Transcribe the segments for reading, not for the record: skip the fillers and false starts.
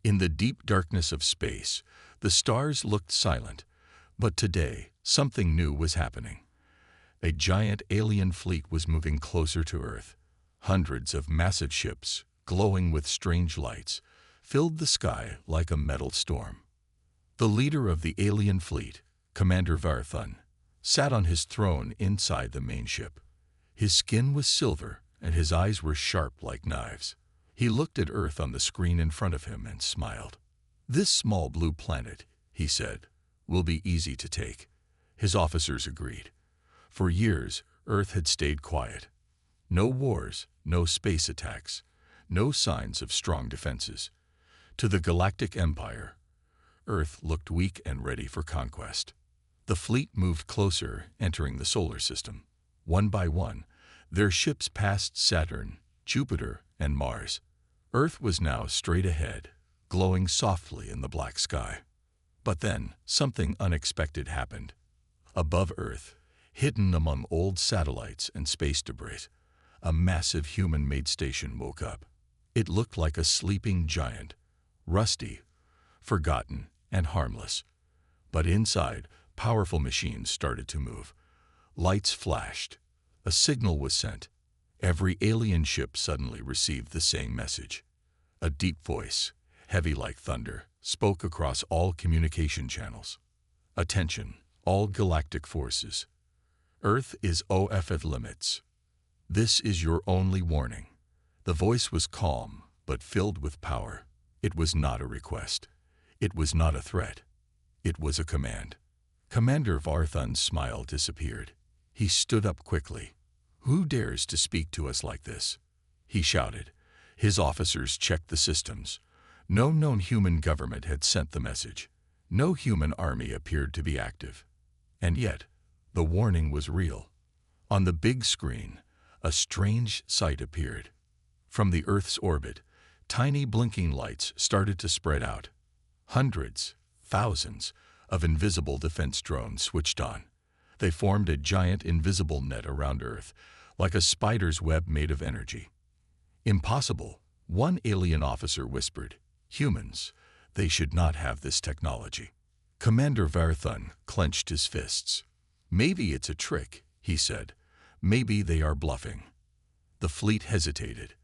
In the deep darkness of space, the stars looked silent, but today something new was happening. A giant alien fleet was moving closer to Earth. Hundreds of massive ships, glowing with strange lights, filled the sky like a metal storm. The leader of the alien fleet, Commander Varthun, sat on his throne inside the main ship. His skin was silver, and his eyes were sharp like knives. He looked at Earth on the screen in front of him and smiled. "This small blue planet," he said, "will be easy to take." His officers agreed. For years, Earth had stayed quiet. No wars, no space attacks, no signs of strong defenses. To the Galactic Empire, Earth looked weak and ready for conquest. The fleet moved closer, entering the solar system. One by one, their ships passed Saturn, Jupiter, and Mars. Earth was now straight ahead, glowing softly in the black sky. But then, something unexpected happened. Above Earth, hidden among old satellites and space debris, a massive human-made station woke up. It looked like a sleeping giant, rusty, forgotten, and harmless. But inside, powerful machines started to move. Lights flashed. A signal was sent. Every alien ship suddenly received the same message. A deep voice, heavy like thunder, spoke across all communication channels. "Attention, all galactic forces. Earth is off limits. This is your only warning." The voice was calm, but filled with power. It was not a request. It was not a threat. It was a command. Commander Varthun's smile disappeared. He stood up quickly. "Who dares to speak to us like this?" he shouted. His officers checked the systems. No known human government had sent the message. No human army appeared to be active. And yet, the warning was real. On the big screen, a strange sight appeared. From the Earth's orbit, tiny blinking lights started to spread out. Hundreds, thousands of invisible defense drones switched on. They formed a giant invisible net around Earth, like a spider's web made of energy. "Impossible," one alien officer whispered. "Humans, they should not have this technology." Commander Varthun clenched his fists. "Maybe it's a trick," he said. "Maybe they are bluffing." The fleet hesitated.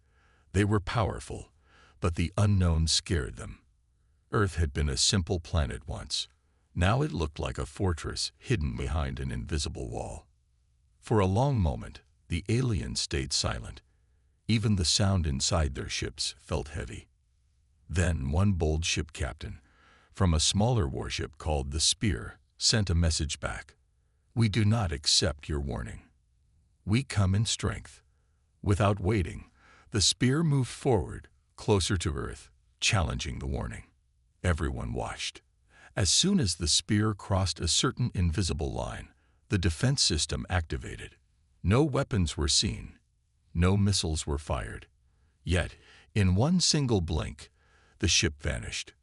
They were powerful, but the unknown scared them. Earth had been a simple planet once. Now it looked like a fortress hidden behind an invisible wall. For a long moment, the aliens stayed silent. Even the sound inside their ships felt heavy. Then one bold ship captain, from a smaller warship called the Spear, sent a message back. "We do not accept your warning. We come in strength." Without waiting, the Spear moved forward, closer to Earth, challenging the warning. Everyone watched. As soon as the Spear crossed a certain invisible line, the defense system activated. No weapons were seen. No missiles were fired. Yet, in one single blink, the ship vanished.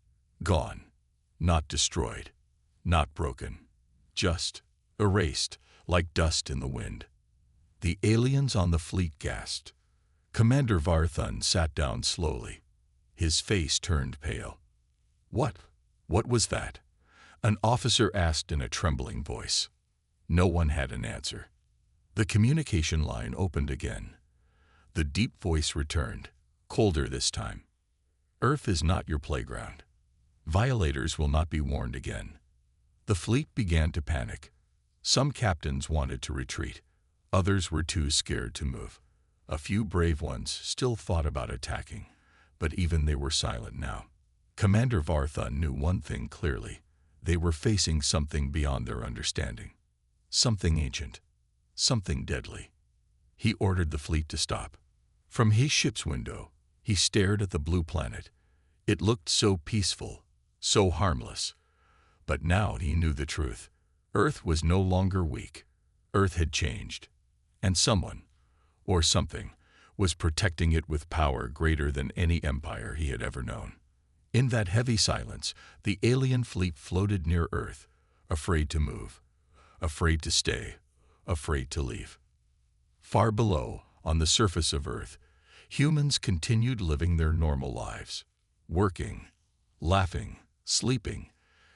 Gone. Not destroyed. Not broken. Just erased, like dust in the wind. The aliens on the fleet gasped. Commander Varthun sat down slowly. His face turned pale. What was that?" an officer asked in a trembling voice. No one had an answer. The communication line opened again. The deep voice returned, colder this time. "Earth is not your playground. Violators will not be warned again." The fleet began to panic. Some captains wanted to retreat. Others were too scared to move. A few brave ones still thought about attacking, but even they were silent now. Commander Varthun knew one thing clearly. They were facing something beyond their understanding. Something ancient. Something deadly. He ordered the fleet to stop. From his ship's window, he stared at the blue planet. It looked so peaceful, so harmless. But now he knew the truth. Earth was no longer weak. Earth had changed. And someone, or something, was protecting it with power greater than any empire he had ever known. In that heavy silence, the alien fleet floated near Earth, afraid to move, afraid to stay, afraid to leave. Far below, on the surface of Earth, humans continued living their normal lives, working, laughing, sleeping,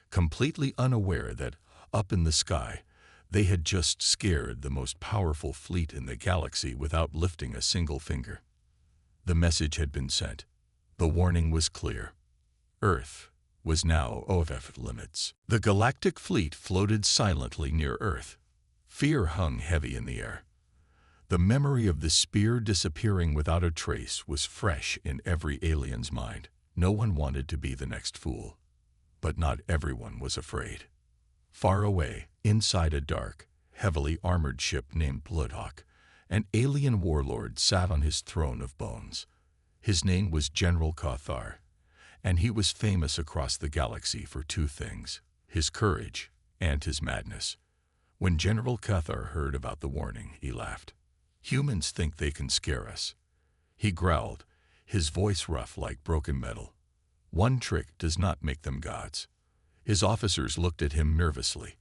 completely unaware that, up in the sky, they had just scared the most powerful fleet in the galaxy without lifting a single finger. The message had been sent. The warning was clear. Earth was now off limits. The Galactic fleet floated silently near Earth. Fear hung heavy in the air. The memory of the spear disappearing without a trace was fresh in every alien's mind. No one wanted to be the next fool. But not everyone was afraid. Far away, inside a dark, heavily armored ship named Bloodhawk, an alien warlord sat on his throne of bones. His name was General Cathar, and he was famous across the galaxy for two things: his courage and his madness. When General Cathar heard about the warning, he laughed. "Humans think they can scare us," he growled, his voice rough like broken metal. "One trick does not make them gods." His officers looked at him nervously.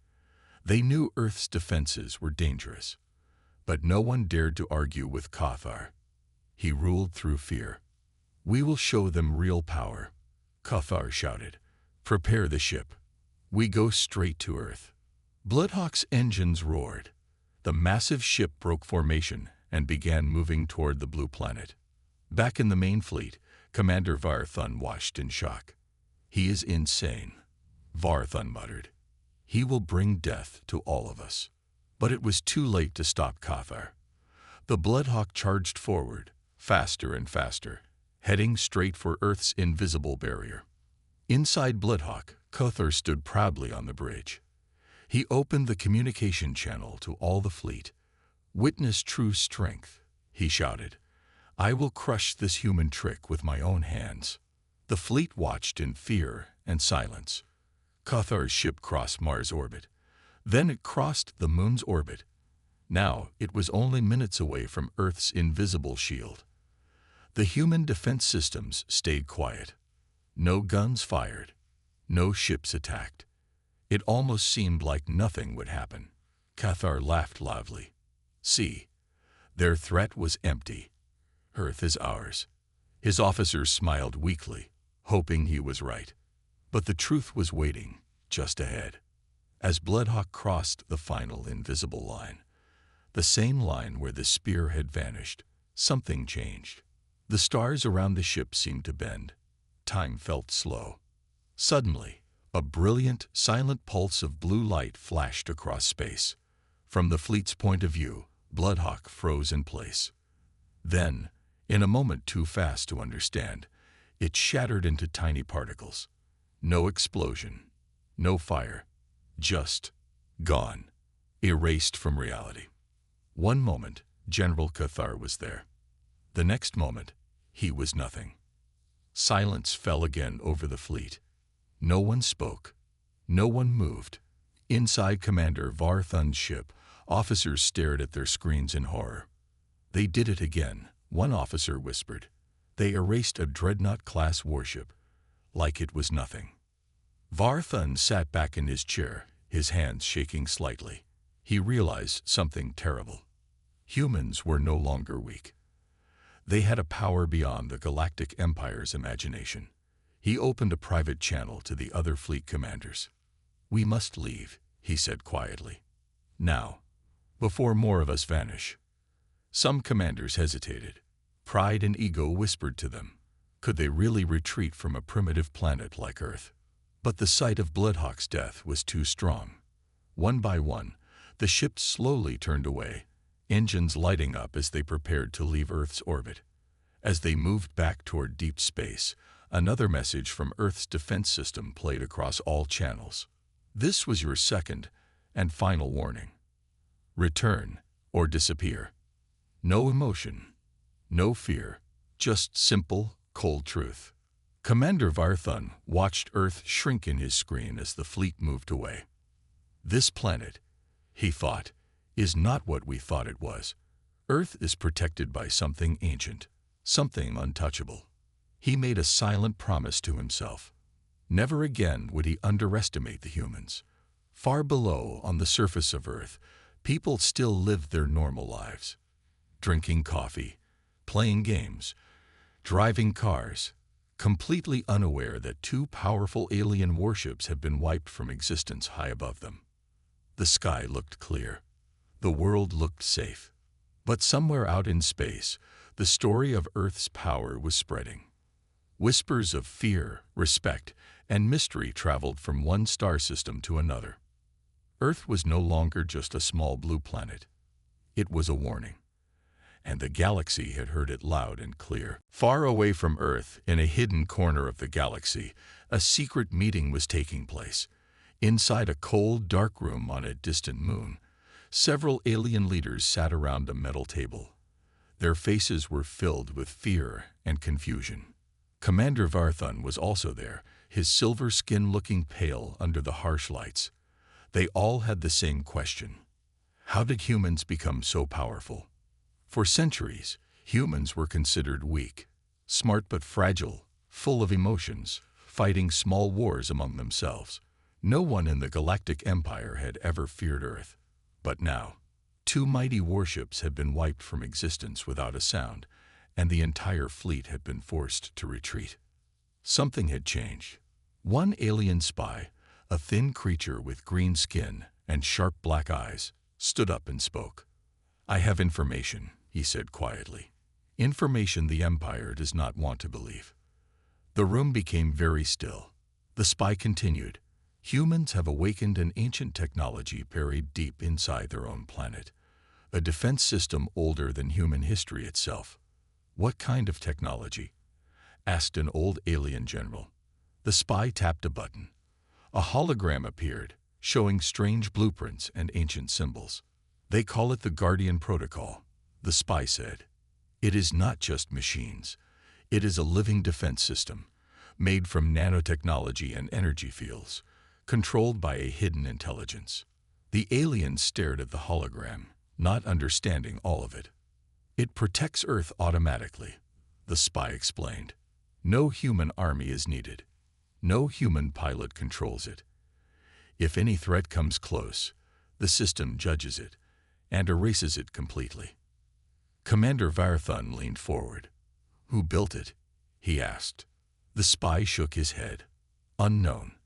They knew Earth's defenses were dangerous, but no one dared to argue with Cathar. He ruled through fear. "We will show them real power," Cathar shouted. "Prepare the ship. We go straight to Earth." Bloodhawk's engines roared. The massive ship broke formation and began moving toward the blue planet. Back in the main fleet, Commander Varthun watched in shock. "He is insane," Varthun muttered. "He will bring death to all of us." But it was too late to stop Cathar. The Bloodhawk charged forward, faster and faster, heading straight for Earth's invisible barrier. Inside Bloodhawk, Cathar stood proudly on the bridge. He opened the communication channel to all the fleet. "Witness true strength," he shouted. "I will crush this human trick with my own hands." The fleet watched in fear and silence. Cathar's ship crossed Mars' orbit. Then it crossed the Moon's orbit. Now it was only minutes away from Earth's invisible shield. The human defense systems stayed quiet. No guns fired. No ships attacked. It almost seemed like nothing would happen. Cathar laughed loudly. "See, their threat was empty. Earth is ours." His officers smiled weakly, hoping he was right. But the truth was waiting just ahead. As Bloodhawk crossed the final invisible line, the same line where the spear had vanished, something changed. The stars around the ship seemed to bend. Time felt slow. Suddenly, a brilliant, silent pulse of blue light flashed across space. From the fleet's point of view, Bloodhawk froze in place. Then, in a moment too fast to understand, it shattered into tiny particles. No explosion, no fire, just gone, erased from reality. One moment, General Cathar was there. The next moment, he was nothing. Silence fell again over the fleet. No one spoke. No one moved. Inside Commander Varthun's ship, officers stared at their screens in horror. "They did it again," one officer whispered. "They erased a dreadnought-class warship, like it was nothing." Varthun sat back in his chair, his hands shaking slightly. He realized something terrible. Humans were no longer weak. They had a power beyond the Galactic Empire's imagination. He opened a private channel to the other fleet commanders. "We must leave," he said quietly. "Now, before more of us vanish." Some commanders hesitated. Pride and ego whispered to them. Could they really retreat from a primitive planet like Earth? But the sight of Bloodhawk's death was too strong. One by one, the ship slowly turned away, engines lighting up as they prepared to leave Earth's orbit. As they moved back toward deep space, another message from Earth's defense system played across all channels. "This was your second and final warning. Return or disappear." No emotion, no fear, just simple, cold truth. Commander Varthun watched Earth shrink in his screen as the fleet moved away. "This planet," he thought, "is not what we thought it was. Earth is protected by something ancient, something untouchable." He made a silent promise to himself. Never again would he underestimate the humans. Far below, on the surface of Earth, people still lived their normal lives. Drinking coffee, playing games, driving cars, completely unaware that two powerful alien warships had been wiped from existence high above them. The sky looked clear. The world looked safe. But somewhere out in space, the story of Earth's power was spreading. Whispers of fear, respect, and mystery traveled from one star system to another. Earth was no longer just a small blue planet. It was a warning. And the galaxy had heard it loud and clear. Far away from Earth, in a hidden corner of the galaxy, a secret meeting was taking place. Inside a cold, dark room on a distant moon, several alien leaders sat around a metal table. Their faces were filled with fear and confusion. Commander Varthun was also there, his silver skin looking pale under the harsh lights. They all had the same question. How did humans become so powerful? For centuries, humans were considered weak, smart but fragile, full of emotions, fighting small wars among themselves. No one in the Galactic Empire had ever feared Earth. But now, two mighty warships had been wiped from existence without a sound, and the entire fleet had been forced to retreat. Something had changed. One alien spy, a thin creature with green skin and sharp black eyes, stood up and spoke. "I have information," he said quietly. "Information the Empire does not want to believe." The room became very still. The spy continued. "Humans have awakened an ancient technology buried deep inside their own planet. A defense system older than human history itself." "What kind of technology?" asked an old alien general. The spy tapped a button. A hologram appeared, showing strange blueprints and ancient symbols. "They call it the Guardian Protocol," the spy said. "It is not just machines. It is a living defense system, made from nanotechnology and energy fields, controlled by a hidden intelligence." The aliens stared at the hologram, not understanding all of it. "It protects Earth automatically," the spy explained. "No human army is needed. No human pilot controls it. If any threat comes close, the system judges it and erases it completely." Commander Varthun leaned forward. "Who built it?" he asked. The spy shook his head. "Unknown.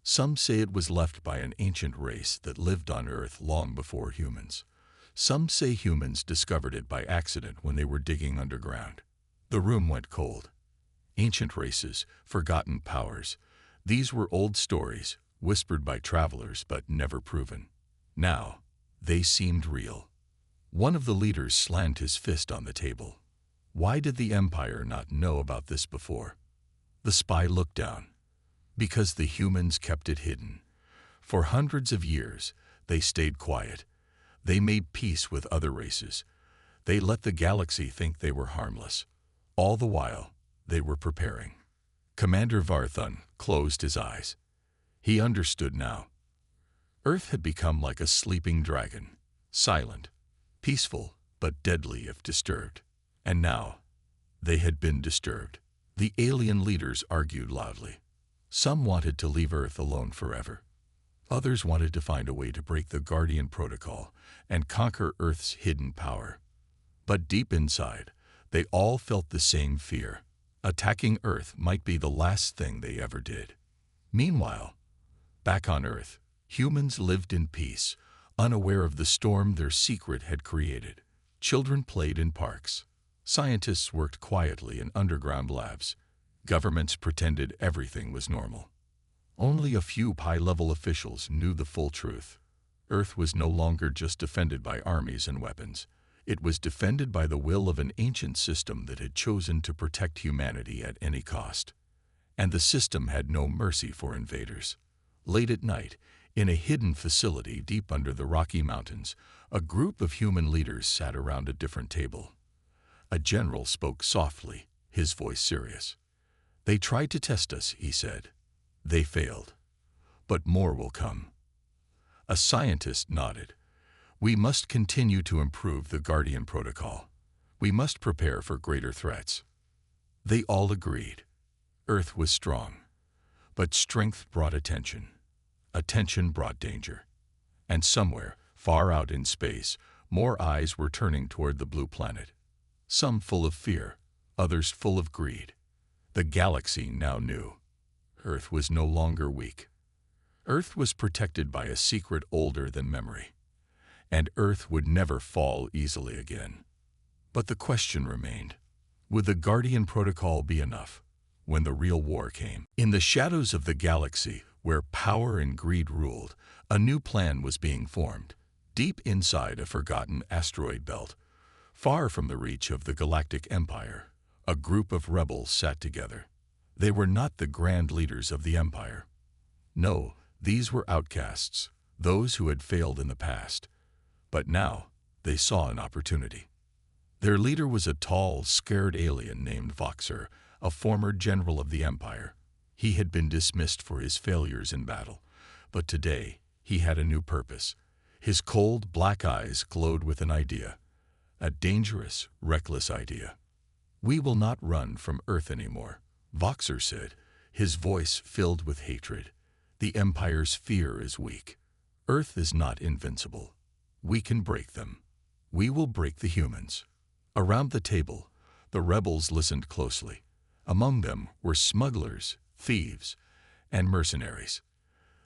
Some say it was left by an ancient race that lived on Earth long before humans. Some say humans discovered it by accident when they were digging underground." The room went cold. Ancient races, forgotten powers. These were old stories, whispered by travelers but never proven. Now, they seemed real. One of the leaders slammed his fist on the table. Why did the Empire not know about this before? The spy looked down. Because the humans kept it hidden. For hundreds of years, they stayed quiet. They made peace with other races. They let the galaxy think they were harmless. All the while, they were preparing. Commander Varthun closed his eyes. He understood now. Earth had become like a sleeping dragon, silent, peaceful, but deadly if disturbed. And now, they had been disturbed. The alien leaders argued loudly. Some wanted to leave Earth alone forever. Others wanted to find a way to break the Guardian Protocol and conquer Earth's hidden power. But deep inside, they all felt the same fear. Attacking Earth might be the last thing they ever did. Meanwhile, back on Earth, humans lived in peace, unaware of the storm their secret had created. Children played in parks. Scientists worked quietly in underground labs. Governments pretended everything was normal. Only a few high-level officials knew the full truth. Earth was no longer just defended by armies and weapons. It was defended by the will of an ancient system that had chosen to protect humanity at any cost. And the system had no mercy for invaders. Late at night, in a hidden facility deep under the Rocky Mountains, a group of human leaders sat around a different table. A general spoke softly, his voice serious. "They tried to test us," he said. "They failed. But more will come." A scientist nodded. "We must continue to improve the Guardian Protocol. We must prepare for greater threats." They all agreed. Earth was strong. But strength brought attention. Attention brought danger. And somewhere, far out in space, more eyes were turning toward the blue planet. Some full of fear, others full of greed. The galaxy now knew. Earth was no longer weak. Earth was protected by a secret older than memory. And Earth would never fall easily again. But the question remained, would the Guardian Protocol be enough when the real war came? In the shadows of the galaxy, where power and greed ruled, a new plan was being formed, deep inside a forgotten asteroid belt. Far from the reach of the Galactic Empire, a group of rebels sat together. They were not the grand leaders of the Empire. No, these were outcasts, those who had failed in the past. But now, they saw an opportunity. Their leader was a tall, scared alien named Voxer, a former general of the Empire. He had been dismissed for his failures in battle, but today he had a new purpose. His cold, black eyes glowed with an idea, a dangerous, reckless idea. "We will not run from Earth anymore," Voxer said, his voice filled with hatred. "The Empire's fear is weak. Earth is not invincible. We can break them. We will break the humans." Around the table, the rebels listened closely. Among them were smugglers, thieves, and mercenaries.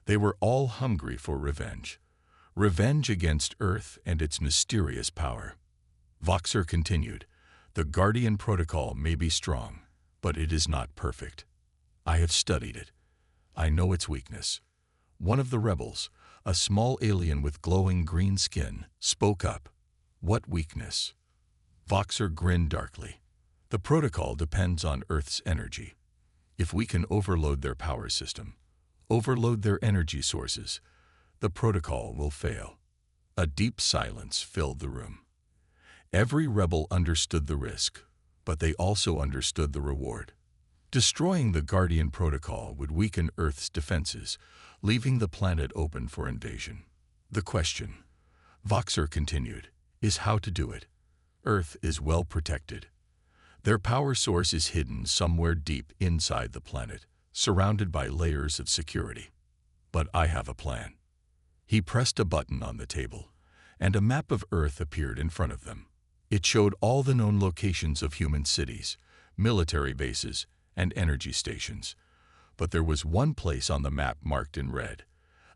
They were all hungry for revenge. Revenge against Earth and its mysterious power. Voxer continued, "The Guardian Protocol may be strong, but it is not perfect. I have studied it. I know its weakness." One of the rebels, a small alien with glowing green skin, spoke up. "What weakness?" Voxer grinned darkly. "The protocol depends on Earth's energy. If we can overload their power system, overload their energy sources, the protocol will fail." A deep silence filled the room. Every rebel understood the risk, but they also understood the reward. Destroying the Guardian Protocol would weaken Earth's defenses, leaving the planet open for invasion. The question, Voxer continued, is how to do it. Earth is well protected. Their power source is hidden somewhere deep inside the planet, surrounded by layers of security. But I have a plan. He pressed a button on the table, and a map of Earth appeared in front of them. It showed all the known locations of human cities, military bases, and energy stations. But there was one place on the map marked in red,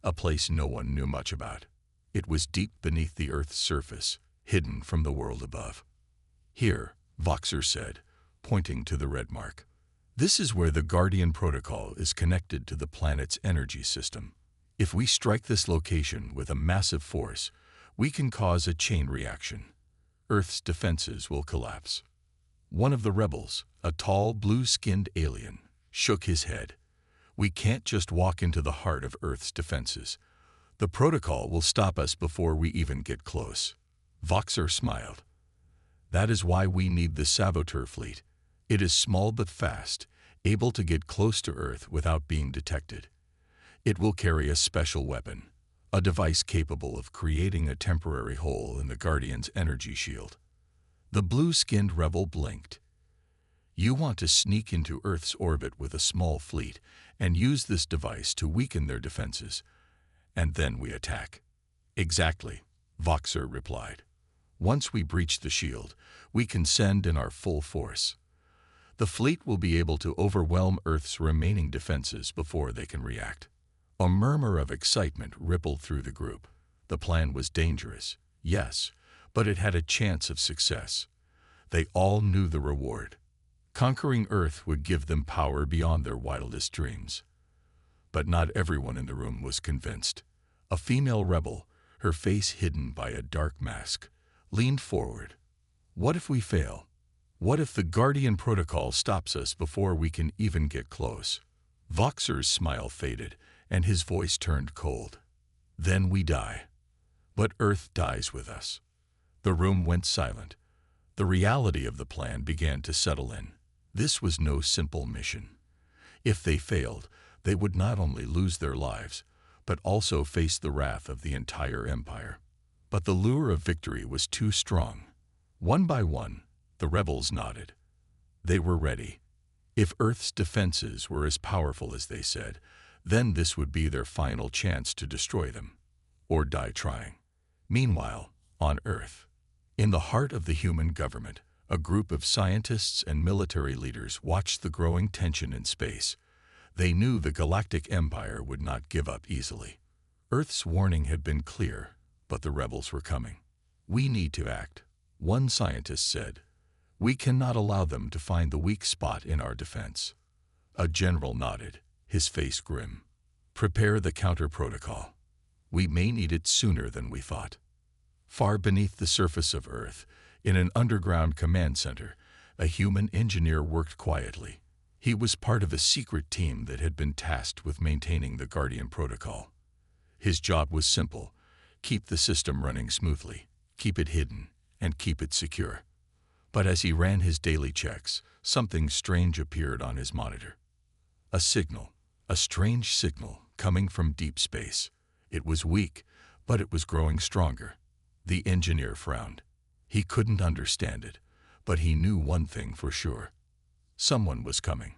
a place no one knew much about. It was deep beneath the Earth's surface, hidden from the world above. "Here," Voxer said, pointing to the red mark. "This is where the Guardian Protocol is connected to the planet's energy system. If we strike this location with a massive force, we can cause a chain reaction. Earth's defenses will collapse." One of the rebels, a tall, blue-skinned alien, shook his head. "We can't just walk into the heart of Earth's defenses. The protocol will stop us before we even get close." Voxer smiled. "That is why we need the Saboteur fleet. It is small but fast, able to get close to Earth without being detected. It will carry a special weapon, a device capable of creating a temporary hole in the Guardian's energy shield." The blue-skinned rebel blinked. "You want to sneak into Earth's orbit with a small fleet and use this device to weaken their defenses, and then we attack." "Exactly," Voxer replied. "Once we breach the shield, we can send in our full force. The fleet will be able to overwhelm Earth's remaining defenses before they can react." A murmur of excitement rippled through the group. The plan was dangerous, yes, but it had a chance of success. They all knew the reward. Conquering Earth would give them power beyond their wildest dreams. But not everyone in the room was convinced. A female rebel, her face hidden by a dark mask, leaned forward. "What if we fail? What if the Guardian Protocol stops us before we can even get close?" Voxer's smile faded, and his voice turned cold. "Then we die. But Earth dies with us." The room went silent. The reality of the plan began to settle in. This was no simple mission. If they failed, they would not only lose their lives, but also face the wrath of the entire empire. But the lure of victory was too strong. One by one, the rebels nodded. They were ready. If Earth's defenses were as powerful as they said, then this would be their final chance to destroy them, or die trying. Meanwhile, on Earth, in the heart of the human government, A group of scientists and military leaders watched the growing tension in space. They knew the Galactic Empire would not give up easily. Earth's warning had been clear, but the rebels were coming. "We need to act," one scientist said. "We cannot allow them to find the weak spot in our defense." A general nodded, his face grim. "Prepare the counter-protocol. We may need it sooner than we thought." Far beneath the surface of Earth, in an underground command center, a human engineer worked quietly. He was part of a secret team that had been tasked with maintaining the Guardian Protocol. His job was simple: keep the system running smoothly, keep it hidden, and keep it secure. But as he ran his daily checks, something strange appeared on his monitor. A signal, a strange signal coming from deep space. It was weak, but it was growing stronger. The engineer frowned. He couldn't understand it, but he knew one thing for sure. Someone was coming,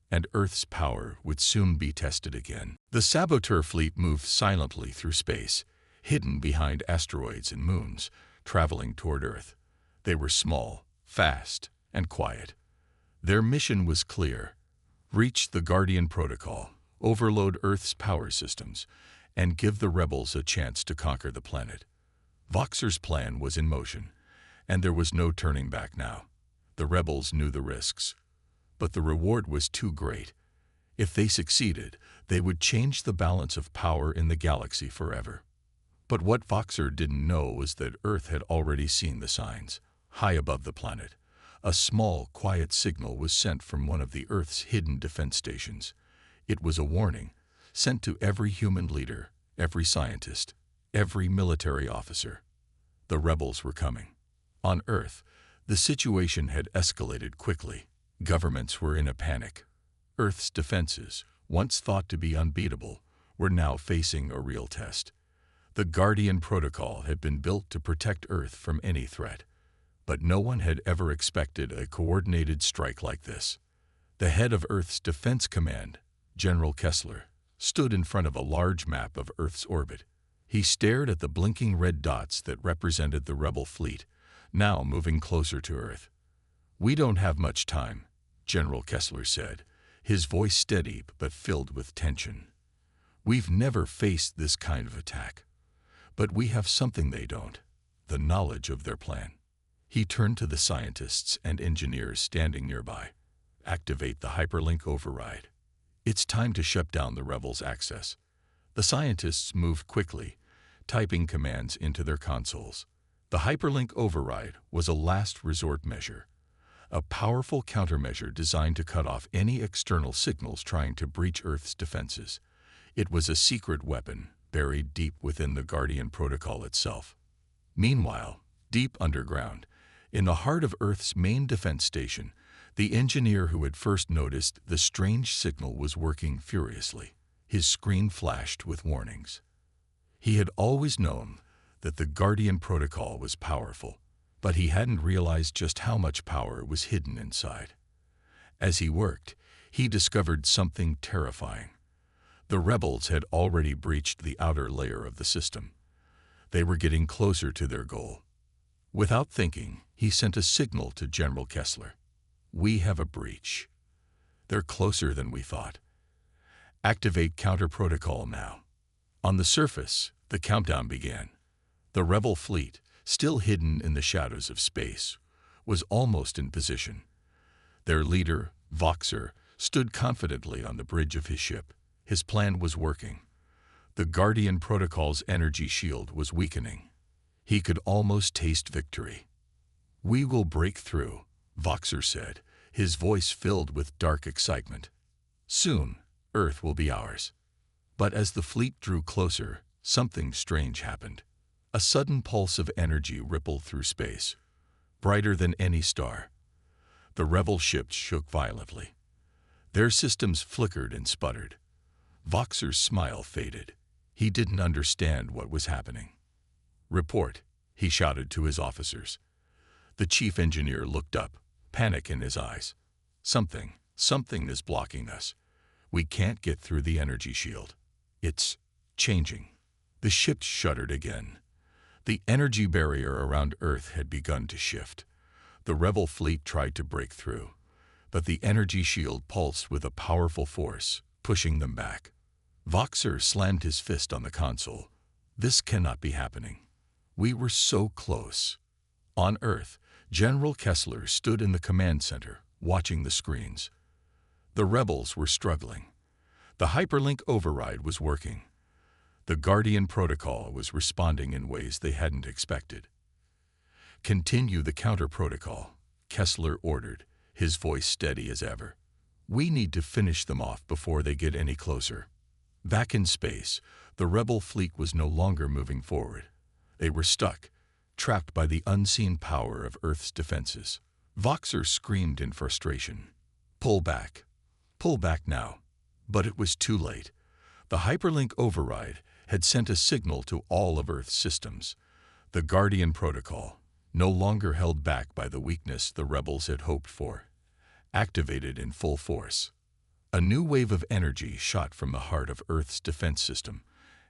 and Earth's power would soon be tested again. The saboteur fleet moved silently through space, hidden behind asteroids and moons, traveling toward Earth. They were small, fast, and quiet. Their mission was clear: reach the Guardian Protocol, overload Earth's power systems, and give the rebels a chance to conquer the planet. Voxer's plan was in motion, and there was no turning back now. The rebels knew the risks, but the reward was too great. If they succeeded, they would change the balance of power in the galaxy forever. But what Voxer didn't know was that Earth had already seen the signs. High above the planet, a small, quiet signal was sent from one of the Earth's hidden defense stations. It was a warning, sent to every human leader, every scientist, every military officer. The rebels were coming. On Earth, the situation had escalated quickly. Governments were in a panic. Earth's defenses, once thought to be unbeatable, were now facing a real test. The Guardian Protocol had been built to protect Earth from any threat, but no one had ever expected a coordinated strike like this. The head of Earth's Defense Command, General Kessler, stood in front of a large map of Earth's orbit. He stared at the blinking red dots that represented the rebel fleet, now moving closer to Earth. "We don't have much time," General Kessler said, his voice steady but filled with tension. "We've never faced this kind of attack. But we have something they don't: the knowledge of their plan." He turned to the scientists and engineers standing nearby. "Activate the hyperlink override. It's time to shut down the rebels' access." The scientists moved quickly, typing commands into their consoles. The hyperlink override was a last resort measure, a powerful countermeasure designed to cut off any external signals trying to breach Earth's defenses. It was a secret weapon buried deep within the Guardian Protocol itself. Meanwhile, deep underground, in the heart of Earth's main defense station, the engineer who had first noticed the strange signal was working furiously. His screen flashed with warnings. He had always known that the Guardian Protocol was powerful, but he hadn't realized just how much power was hidden inside. As he worked, he discovered something terrifying. The rebels had already breached the outer layer of the system. They were getting closer to their goal. Without thinking, he sent a signal to General Kessler. "We have a breach. They're closer than we thought. Activate counter-protocol now." On the surface, the countdown began. The rebel fleet, still hidden in the shadows of space, was almost in position. Their leader, Voxer, stood confidently on the bridge of his ship. His plan was working. The Guardian Protocol's energy shield was weakening. He could almost taste victory. "We will break through," Voxer said, his voice filled with dark excitement. "Soon, Earth will be ours." But as the fleet drew closer, something strange happened. A sudden pulse of energy rippled through space, brighter than any star. The rebel ships shook violently. Their systems flickered and sputtered. Voxer's smile faded. He didn't understand what was happening. "Report," he shouted to his officers. The chief engineer looked up, panic in his eyes. Something is blocking us. We can't get through the energy shield. It's changing." The ship shuddered again. The energy barrier around Earth had begun to shift. The rebel fleet tried to break through, but the energy shield pulsed with a powerful force, pushing them back. Voxer slammed his fist on the console. This cannot be happening. We were so close. On Earth, General Kessler stood in the command center, watching the screens. The rebels were struggling. The hyperlink override was working. The Guardian protocol was responding in ways they hadn't expected. "Continue the counter-protocol," Kessler ordered, his voice steady as ever. "We need to finish them off before they get any closer." Back in space, the rebel fleet was no longer moving forward. They were stuck, trapped by the unseen power of Earth's defenses. Voxer screamed in frustration. Pull back now." But it was too late. The hyperlink override had sent a signal to all of Earth's systems. The Guardian protocol, no longer held back by the weakness the rebels had hoped for, activated in full force. A new wave of energy shot from the heart of Earth's defense system,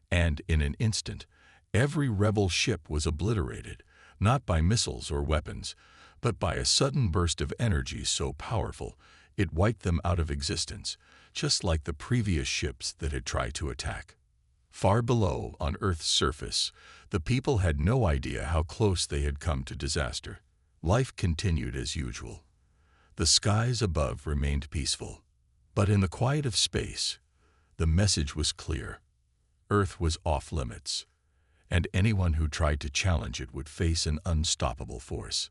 and in an instant, every rebel ship was obliterated, not by missiles or weapons, but by a sudden burst of energy so powerful it wiped them out of existence, just like the previous ships that had tried to attack. Far below, on Earth's surface, the people had no idea how close they had come to disaster. Life continued as usual. The skies above remained peaceful. But in the quiet of space, the message was clear. Earth was off limits, and anyone who tried to challenge it would face an unstoppable force.